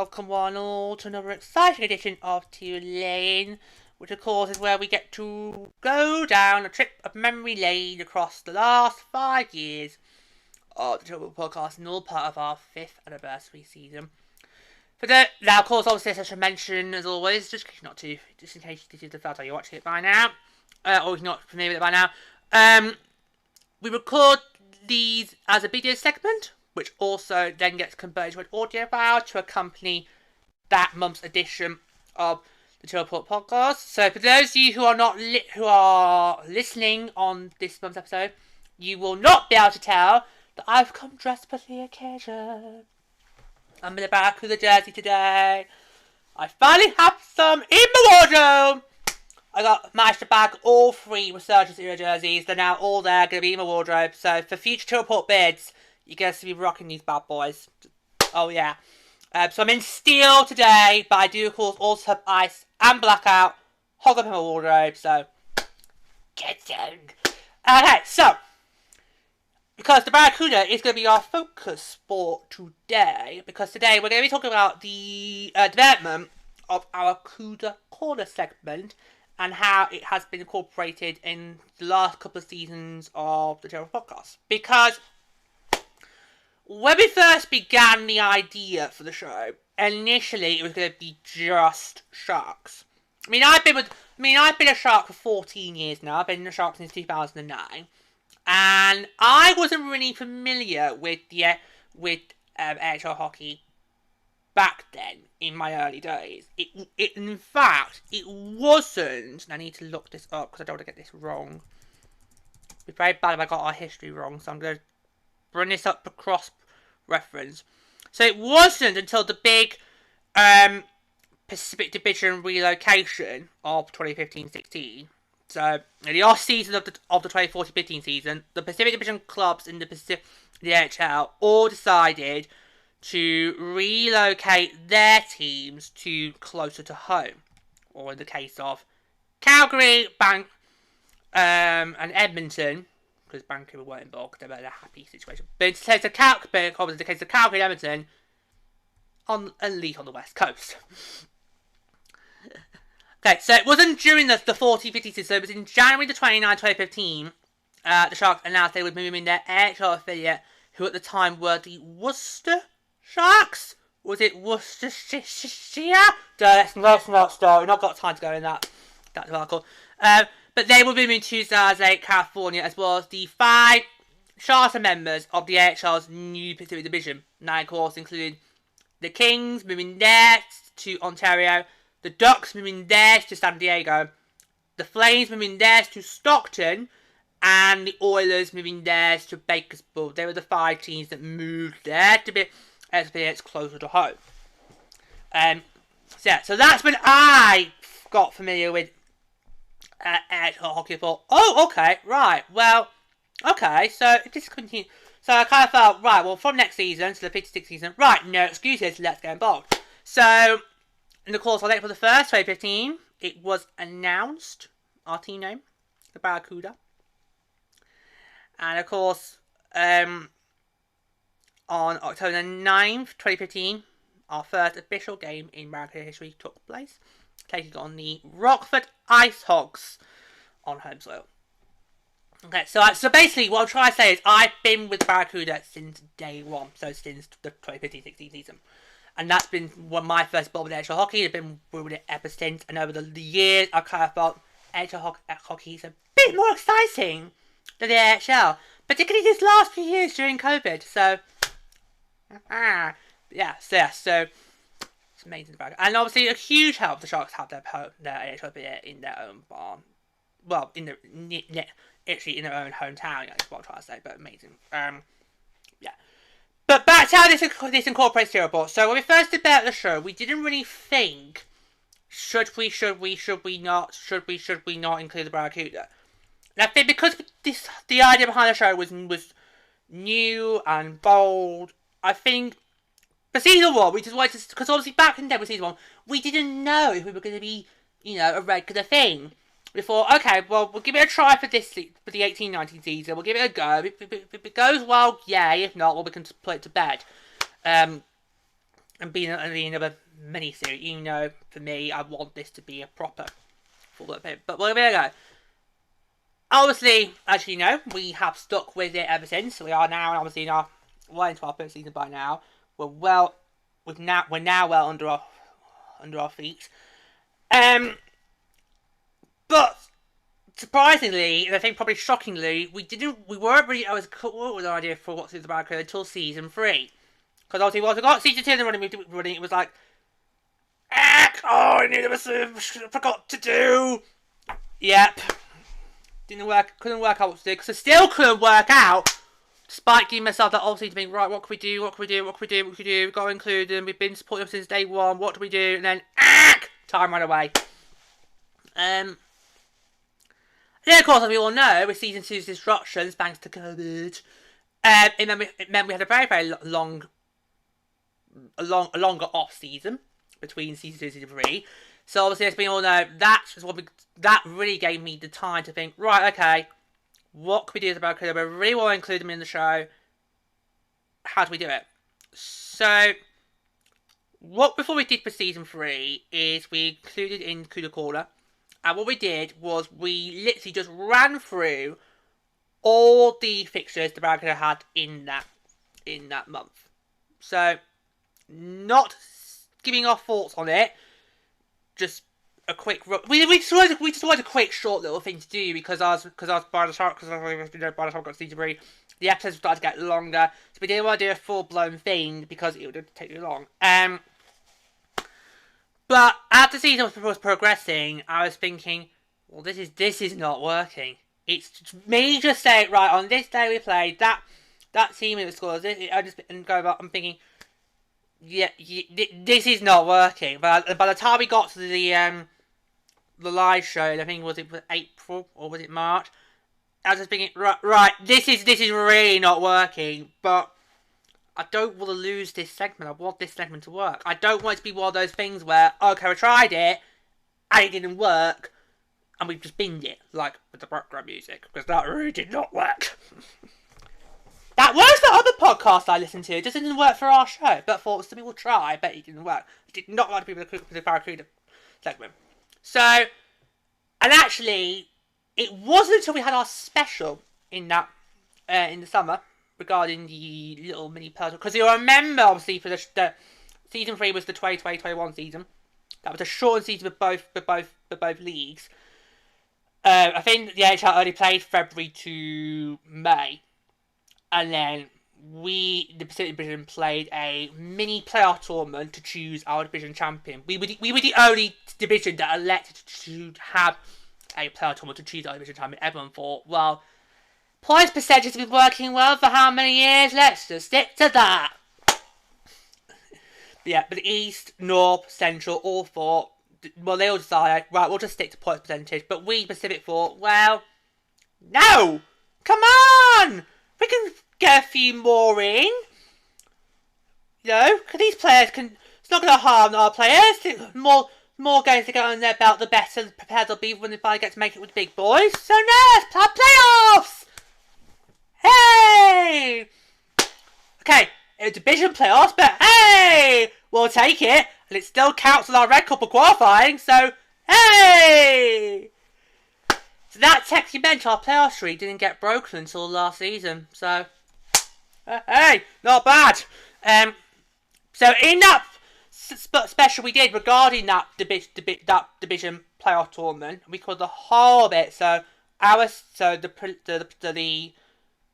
welcome one all to another exciting edition of Teal Lane, which of course is where we get to go down a trip of memory lane across the last 5 years of the Teal podcast, and all part of our 5th anniversary season. Now, of course, obviously, as I should mention, as always, just in case this is the first time you're watching it by now, or you're not familiar with it by now, we record these as a video segment, which also then gets converted to an audio file to accompany that month's edition of the Teal podcast. So, for those of you who are listening on this month's episode, you will not be able to tell that I've come dressed for the occasion. I'm in a Barracuda jersey today. I finally have some in my wardrobe. Managed to bag all 3 Resurgence era jerseys. They're now all there, going to be in my wardrobe. So for future Teal Report bids, you're going to be rocking these bad boys. Oh yeah. So I'm in steel today, but I do of course also have ice and blackout. Hog up in my wardrobe, so get down. Okay, so because the Barracuda is going to be our focus for today, because today we're going to be talking about the development of our Cuda Corner segment and how it has been incorporated in the last couple of seasons of the Teal podcast. Because when we first began the idea for the show, initially it was going to be just sharks. I've been a shark for 14 years now. I've been a shark since 2009. And I wasn't really familiar with NHL hockey back then, in my early days. In fact, it wasn't, and I need to look this up because I don't want to get this wrong. It'd be very bad if I got our history wrong, so I'm going to bring this up for cross-reference. So it wasn't until the big Pacific Division relocation of 2015-16. So, in the off-season of the 2014-15 season, the Pacific Division clubs in the NHL all decided to relocate their teams to closer to home. Or in the case of Calgary, and Edmonton, because Vancouver weren't involved, they were in a happy situation. But in the case of Calgary and Edmonton, at least on the West Coast. Okay, so it wasn't during the 40-50 season, so it was in January the 29th, 2015, the Sharks announced they would move in their NHL affiliate, who at the time were the Worcester Sharks? Was it Worcestershire? Let's not start. We've not got time to go in that article. But they were moving to San Jose, California, as well as the 5 charter members of the AHL's new Pacific Division. Now, of course, included the Kings moving there to Ontario, the Ducks moving theirs to San Diego, the Flames moving theirs to Stockton, and the Oilers moving theirs to Bakersfield. They were the 5 teams that moved there to be experience closer to home. So that's when I got familiar with NHL hockey. I thought, oh, okay, right, well, okay, so if this continues, so I kind of felt, right, well, from next season to the 56th season, right, no excuses, let's get involved. So, and of course, on April the 1st, 2015, it was announced, our team name, the Barracuda. And of course, on October the 9th, 2015, our first official game in Barracuda history took place, taking on the Rockford Ice Hogs on home soil. Okay, so basically what I'm trying to say is I've been with Barracuda since day one, so since the 2015-16 season. And that's been my first ball with NHL hockey. I've been with it ever since. And over the years, I kind of felt NHL hockey is a bit more exciting than the AHL. Particularly these last few years during COVID. So, so it's amazing. And obviously, a huge help the Sharks have their AHL beer in their own barn. Well, actually in their own hometown, that's what I'm trying to say, but amazing. But back to how this incorporates Teal Report. So when we first did the show, we didn't really think, should we not include the Barracuda. And I think because the idea behind the show was new and bold, I think for season 1, we just wanted to, because obviously back in the day with season 1, we didn't know if we were going to be, a regular thing. We thought, okay, well, we'll give it a try for the 18-19 season. We'll give it a go. If it goes well, yay. If not, well, we can put it to bed. and being another mini-series, even though, for me, I want this to be a proper full bit. But there we go. Obviously, as you know, we have stuck with it ever since. So we are now, obviously, well into our first season by now. We're now well under our feet. But surprisingly, and I think probably shockingly, we weren't really with an idea for what's in the Barracuda until season 3. Because obviously, once we got season 2 and running, it was like, I need a forgot to do. Yep. Couldn't work out what to do, because I still couldn't work out, despite giving myself that opportunity to think, right, what can we do, we've got to include them, we've been supporting them since day one, what do we do, and then, time ran away. And then, of course, as we all know, with season 2's disruptions, thanks to COVID, it meant we had a very, very long, a longer off season between season 2 and season 3. So obviously, as we all know, that really gave me the time to think, right, okay, what can we do with the Barracuda? We really want to include them in the show. How do we do it? So, before we did for season 3 is we included in Cuda Corner. And what we did was we literally just ran through all the fixtures the Barracuda had in that month. So, not giving our thoughts on it, just a quick. We just wanted a quick, short little thing to do because by the time I got season 3, the episodes started to get longer, so we didn't want to do a full blown thing because it would take too long. But as the season was progressing, I was thinking, well, this is not working. It's me just saying, right, on this day we played that team in the scores. I'm thinking, yeah, this is not working. But by the time we got to the live show, I think was April or was it March? I was just thinking, right, this is really not working. But I don't want to lose this segment. I want this segment to work. I don't want it to be one of those things where, okay, we tried it and it didn't work, and we've just binged it, like with the background music, because that really did not work. That works for other podcasts I listen to. It just didn't work for our show. But thought some people try, but it didn't work. It did not like people with the Barracuda segment. So, and actually, it wasn't until we had our special in the summer regarding the little mini puzzle. Because you'll remember, obviously, for the season 3 was the 2020-21 season. That was a shortened season for both leagues. I think the NHL only played February to May. And then the Pacific Division played a mini playoff tournament to choose our division champion. We were the only division that elected to have a playoff tournament to choose our division champion. Everyone thought, well, points percentage has been working well for how many years? Let's just stick to that. But the East, North, Central all thought, well, they all decided, right, we'll just stick to points percentage. But we Pacific thought, well, no, come on. We can get a few more in. You know, because these players it's not going to harm our players. More games to get on their belt, the better prepared they'll be when they finally get to make it with the big boys. So now let's play playoffs! Hey! Okay, it's division playoffs, but hey! We'll take it, and it still counts as our red cup of qualifying, so hey! So that technically meant our playoff streak didn't get broken until last season. So, hey, not bad. So in that special we did regarding that division playoff tournament, we called the whole of it. So the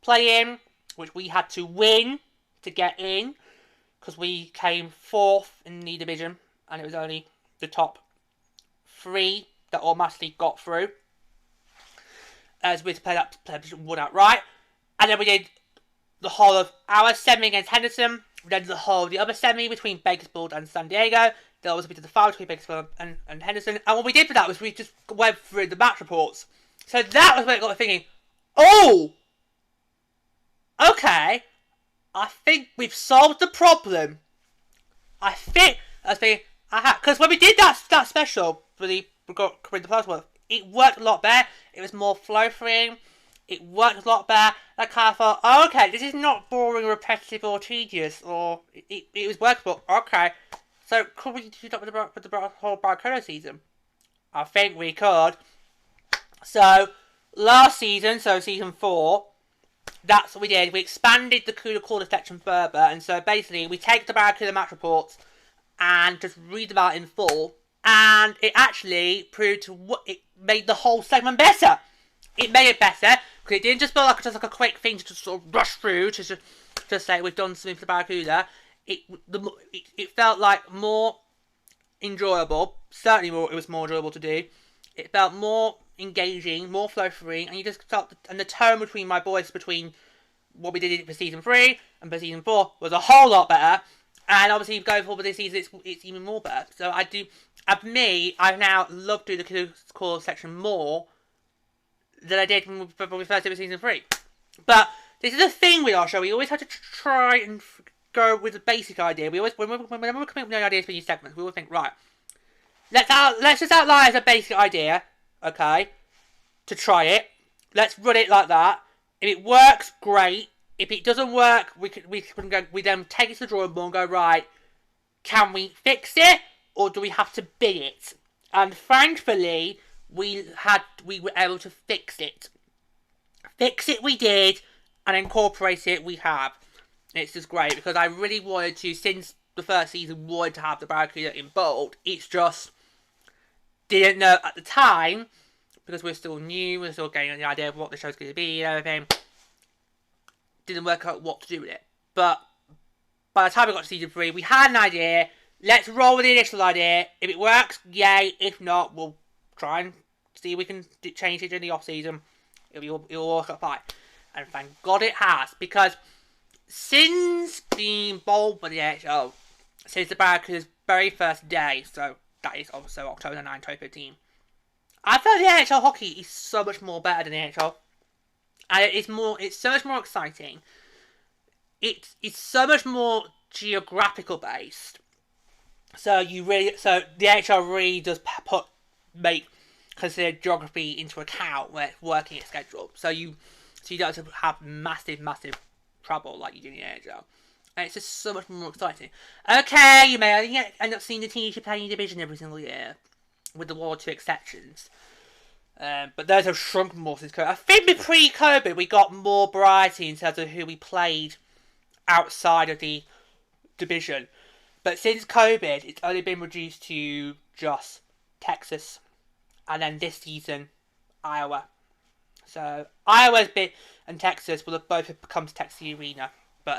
play-in, which we had to win to get in, because we came 4th in the division, and it was only the top 3 that automatically got through. As we had to play that one outright. And then we did the whole of our semi against Henderson. We did the whole of the other semi between Bakersfield and San Diego. Then obviously we did the final between Bakersfield and Henderson. And what we did for that was we just went through the match reports. So that was when it got me thinking, oh! Okay. I think we've solved the problem. I was thinking, because when we did that special for the plasma, it worked a lot better. It was more flow-free. It worked a lot better. I kind of thought, oh, okay, this is not boring, repetitive, or tedious, or it was workable. Okay, so could we do that with the whole Barracuda season? I think we could. So, last season, so season 4, that's what we did. We expanded the Cuda Corner section further, and so basically we take the Barracuda match reports and just read them out in full, and it actually proved it made the whole segment better. It made it better because it didn't just feel like a quick thing to just sort of rush through to just say we've done something for the Barracuda. It felt like more enjoyable. Certainly, it was more enjoyable to do. It felt more engaging, more flow-free, and you just felt and the tone between my voice between what we did for season 3 and for season 4 was a whole lot better. And obviously, going forward with this season, it's even more better. So I now love doing the Cuda Corner section more than I did when we first did season 3. But this is the thing with our show. We always have to try and go with the basic idea. We always, whenever we're coming up with ideas for these segments, we always think, right, let's just outline as a basic idea, okay, to try it. Let's run it like that. If it works, great. If it doesn't work, we then take it to the drawing board and go, right, can we fix it, or do we have to bin it? And thankfully, we were able to fix it. Fix it we did, and incorporate it we have. It's just great, because I really wanted to, since the first season, wanted to have the Barracuda in bold. It's just, didn't know at the time, because we're still new, we're still getting the idea of what the show's going to be and everything. Didn't work out what to do with it. But by the time we got to season 3, we had an idea. Let's roll with the initial idea. If it works, yay. If not, we'll try and see if we can change it during the off-season. It'll all work out fine. And thank God it has. Because since being bold by the NHL, since the Barracuda's very first day, so that is also October 9, 2015, I feel the NHL hockey is so much more better than the NHL. And it's so much more exciting. It's so much more geographical based. So the NHL really does consider geography into account when it's working its schedule. So you don't have to have massive trouble like you do in the NHL. And it's just so much more exciting. Okay, you may end up seeing the teams you play in division every single year, with the 1 or 2 exceptions. But those have shrunk more since COVID. I think pre-COVID we got more variety in terms of who we played outside of the division. But since COVID, it's only been reduced to just Texas. And then this season, Iowa. So Iowa's bit and Texas will have both come to Texas Arena. But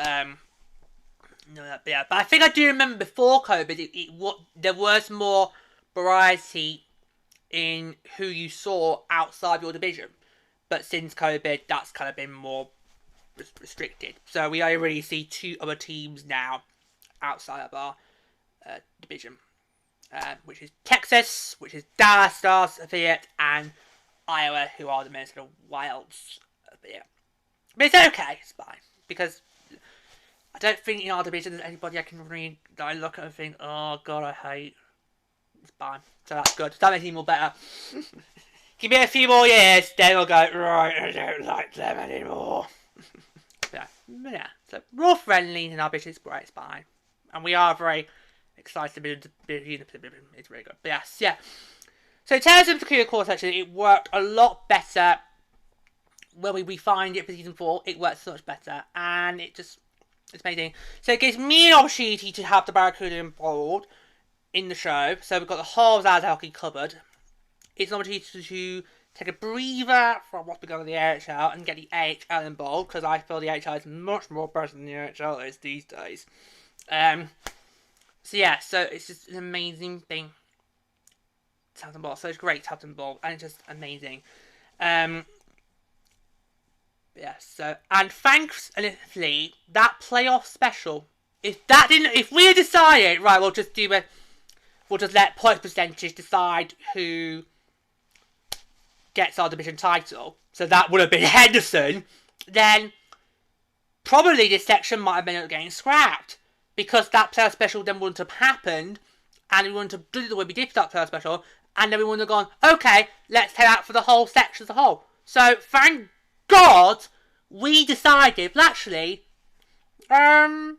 But I think I do remember before COVID, there was more variety in who you saw outside your division. But since COVID, that's kind of been more restricted. So we only really see 2 other teams now outside of our division. Which is Texas, which is Dallas Stars affiliate, and Iowa, who are the Minnesota Wilds affiliate. But it's okay, it's fine. Because I don't think in our division there's anybody I can read that I look at and think, oh god, I hate. It's fine. So that's good. That makes it more better. Give me a few more years, then I'll go, right, I don't like them anymore. Yeah. So we're all friendly in our business, but it's fine. And we are very excited to be in the division. It's really good. But yes, yeah. So in terms of the Cuda Corner section, it worked a lot better when we refined it for season 4. It worked so much better, and it's amazing. So it gives me an opportunity to have the Barracuda involved in the show. So we've got the whole Zaz hockey covered. It's an opportunity to take a breather from what's been going on in the AHL and get the AHL involved, because I feel the AHL is much more better than the AHL is these days. So yeah, so it's just an amazing thing to have them involved. So it's great to have them involved, and it's just amazing. Yeah, so, and thankfully, that playoff special, if we had decided, right, we'll just let points percentage decide who gets our division title, so that would have been Henderson, then probably this section might have been getting scrapped, because that playoff special then wouldn't have happened, and we wouldn't have done it the way we did for that playoff special, and then we wouldn't have gone, okay, let's head out for the whole section as a whole. So, thank God, we decided, well, actually, no,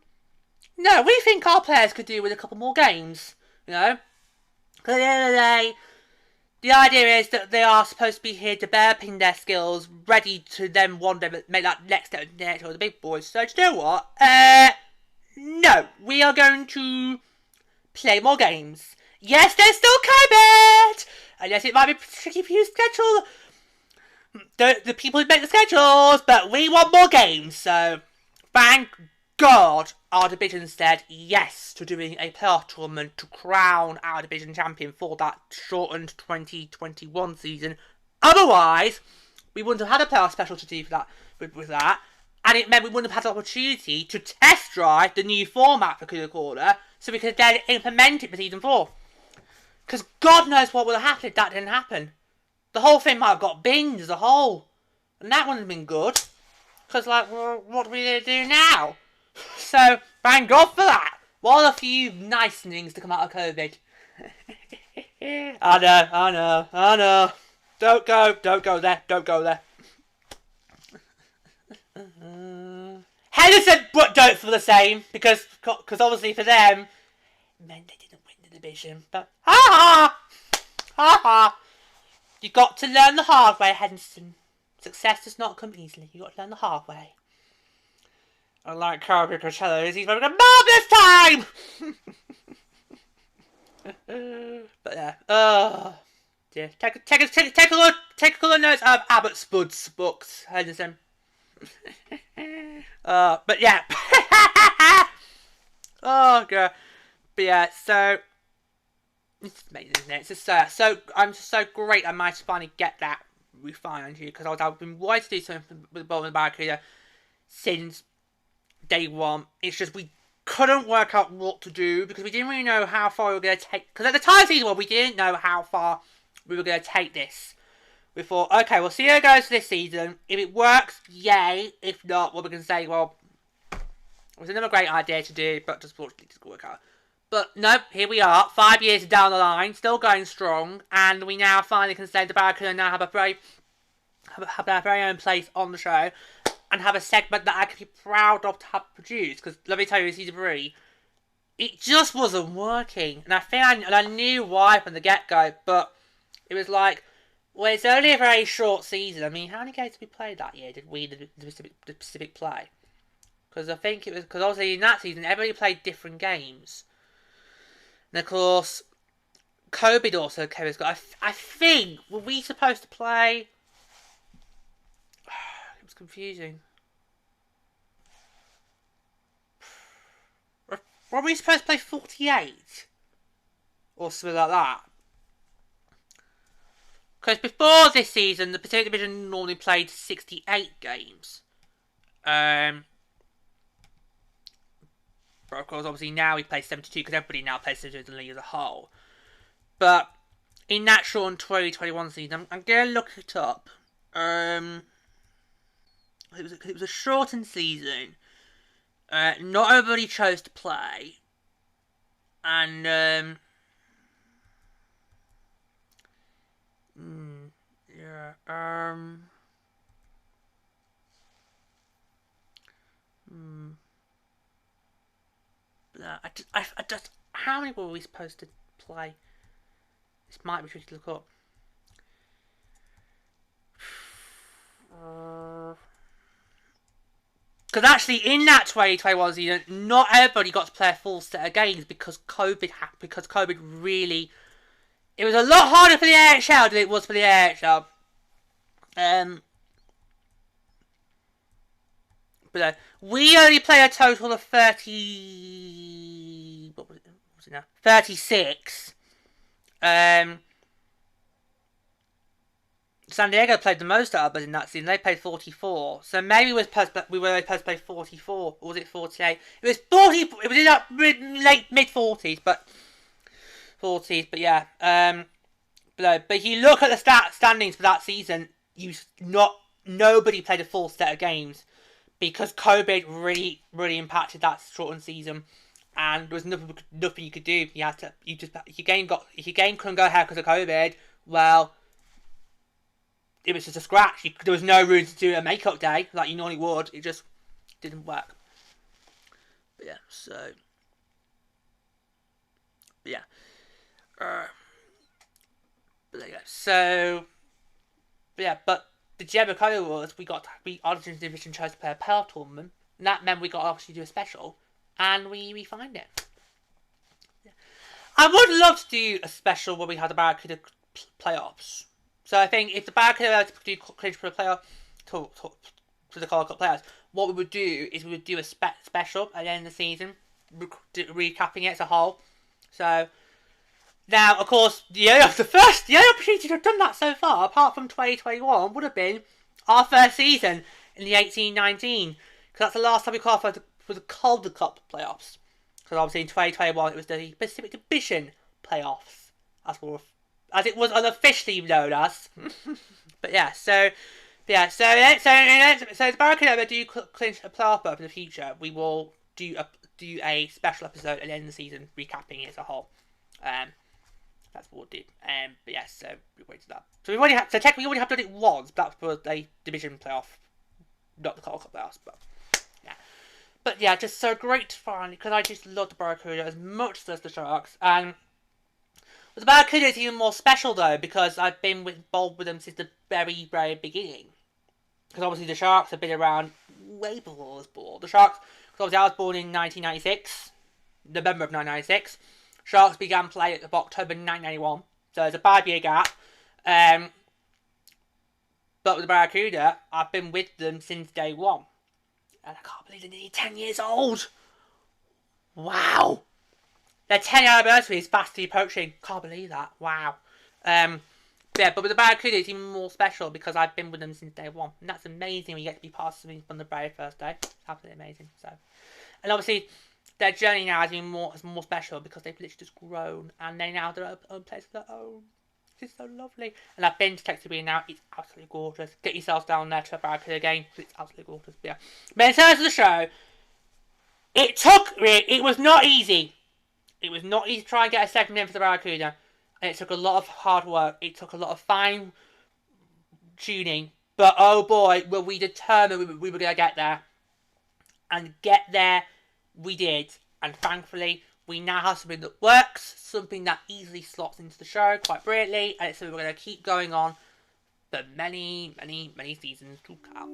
we think our players could do with a couple more games, you know? Because at the end of the day, the idea is that they are supposed to be here developing their skills, ready to then one day make that next step to the big boys. So, do you know what? No, we are going to play more games. Yes, there's still COVID! And yes, it might be tricky for you to schedule the people who make the schedules, but we want more games, so thank God our division said yes to doing a playoff tournament to crown our division champion for that shortened 2021 season. Otherwise, we wouldn't have had a playoff special to do for that with that, and it meant we wouldn't have had the opportunity to test drive the new format for Cuda Corner, so we could then implement it for season 4. Because God knows what would have happened if that didn't happen. The whole thing might have got binged as a whole. And that wouldn't have been good. Because, like, well, what are we going to do now? So, thank God for that. What a few nice things to come out of COVID. I know. Don't go there. Henderson don't feel the same. Because obviously for them, it meant they didn't win the division. But, ha ha. You got to learn the hard way, Henderson. Success does not come easily. You got to learn the hard way. Unlike Carl Coachella, he's having a marvellous time. But yeah, dear. Take a look notes of Abbott Spud's books, Henderson. But yeah. Oh god. But yeah, so. It's amazing, isn't it? It's just I'm just so great I might finally get that refined here, because I've been wanting to do something with the San Jose Barracuda since day one. It's just we couldn't work out what to do because we didn't really know how far we were going to take. Because at the time of season 1, we didn't know how far we were going to take this. We thought, okay, we'll see how it goes this season. If it works, yay. If not, well, we can say, well, it was another great idea to do, but just fortunately it didn't work out. But nope, here we are, 5 years down the line, still going strong, and we now finally can say the Barracuda now have their very own place on the show, and have a segment that I can be proud of to have produced. Because let me tell you, season 3, it just wasn't working, and I knew why from the get-go. But it was like, well, it's only a very short season. I mean, how many games did we play that year? Did we the Pacific play? Because I think it was because obviously in that season everybody played different games. And of course, COVID also came as well. I think, were we supposed to play? It was confusing. Were we supposed to play 48? Or something like that? Because before this season, the Pacific Division normally played 68 games. But of course, obviously now we play 72 because everybody now plays 72 in the league as a whole. But in that short 2021 season, I'm going to look it up. It was a shortened season. Not everybody chose to play. And I just, how many were we supposed to play? This might be tricky to look up. Because actually, in that 2021 season, not everybody got to play a full set of games because COVID happened. Because COVID really, it was a lot harder for the AHL than it was for the AHL. But we only play a total of 30. What was it now? 36. San Diego played the most out of us in that season. They played 44. So maybe we were supposed to play 44. Or was it 48? It was 40. It was in that late mid-40s, but 40s. But yeah. But if you look at the standings for that season, nobody played a full set of games because COVID really impacted that shortened season, and there was nothing you could do. If your game couldn't go ahead because of COVID, well, it was just a scratch. There was no room to do a makeup day like you normally would. It just didn't work. But yeah, so... But yeah. But there you go. So... But yeah, but the Jericho was we Origins Division chose to play a playoff tournament, and that meant we got to obviously do a special, and we refined it. Yeah. I would love to do a special where we had the Barracuda playoffs. So I think if the Barracuda were to do clinch for the playoff to the Call Cup playoffs, what we would do is we would do a special at the end of the season, recapping it as a whole. So now, of course, the only opportunity to have done that so far, apart from 2021, would have been our first season in the 18-19, because that's the last time we qualified for the Calder Cup playoffs. Because obviously in 2021 it was the Pacific Division playoffs, as it was unofficially known as. But yeah, so the Barracuda do clinch a playoff berth in the future. We will do a special episode at the end of the season, recapping it as a whole. That's what we'll do. But yeah, so we wait to that. So technically we already have done it once, but that was a division playoff, not the Call Cup playoffs. But yeah, just so great fun, because I just love the Barracuda as much as the Sharks. And the Barracuda is even more special though, because I've been involved with them since the very, very beginning. Because obviously the Sharks have been around way before I was born. The Sharks, because obviously I was born in 1996, November of 1996. Sharks began play at October 1991, so there's a 5-year gap. But with the Barracuda, I've been with them since day one. And I can't believe they're nearly 10 years old. Wow. Their 10-year anniversary is fastly approaching. Can't believe that. Wow. Yeah, but with the Barracuda, it's even more special because I've been with them since day one. And that's amazing when you get to be part of something from the very first day. It's absolutely amazing. So, and obviously, their journey now is even more special because they've literally just grown. And they now have their own place of their own. It's so lovely. And I've been to Texas now. It's absolutely gorgeous. Get yourselves down there to a Barracuda game. It's absolutely gorgeous. Yeah. But in terms of the show, it was not easy. It was not easy to try and get a second in for the Barracuda. And it took a lot of hard work. It took a lot of fine tuning. But oh boy, were we determined we were going to get there. And get there, we did. And thankfully, we now have something that works, something that easily slots into the show quite brilliantly, and so we're going to keep going on for many, many, many seasons to come.